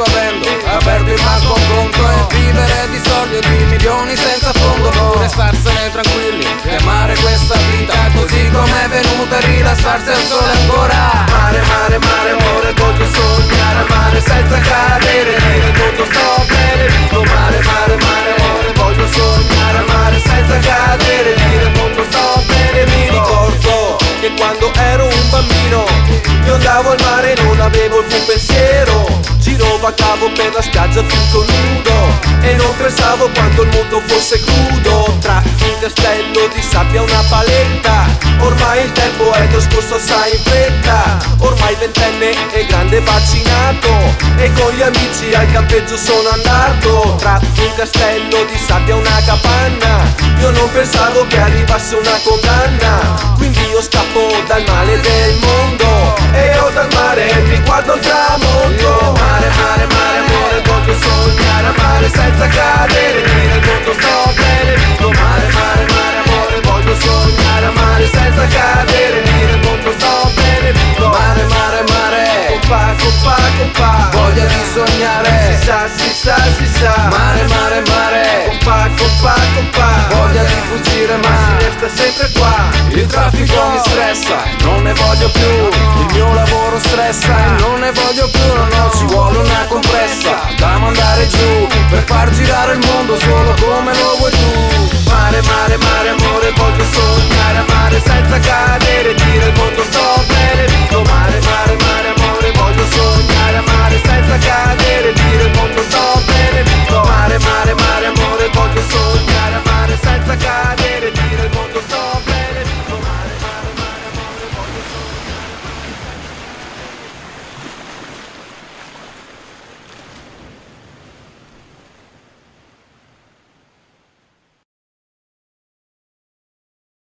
spavento, aperto il banco conto e vivere di soldi o di milioni senza fondo, oppure starsene tranquilli e amare questa vita così come è venuta, rilassarsi al sole ancora. Mare, mare, mare, amore, voglio sognare a mare senza cadere, dire il mondo sto bene, vivo mare, mare, mare, amore, voglio sognare a mare senza cadere, dire il mondo sto bene, mi ricordo che quando ero un bambino io andavo al mare e non avevo il buon pensiero, giro vagavo per la spiaggia tutto nudo e non pensavo quanto il mondo fosse crudo, tra un castello di sabbia e una paletta, ormai il tempo è trascorso assai in fretta, ormai ventenne e grande vaccinato e con gli amici al campeggio sono andato, tra un castello di sabbia e una capanna, io non pensavo che arrivasse una condanna, quindi io scappo dal male del mondo e io dal mare mi guardo il tramonto. Mare, mare, mare, amore, voglio sognare a mare senza cadere, dire il mondo sto bene, vivo mare, mare, mare, amore, voglio sognare a mare senza cadere, dire il mondo sto bene, vivo mare, mare, mare, compa, compa, compa, voglia di sognare, si sa, si sa, si sa, mare, mare, mare, compa, compa, compa, voglia di fuggire ma si resta sempre qua, il traffico mi stressa, non ne voglio più, il mio lavoro stressa, non ne voglio più, no, ci vuole una compressa da mandare giù per far girare il mondo solo come lo vuoi tu. Mare, mare, mare, amore, voglio sognare a mare senza cadere, dire il mondo sto bene,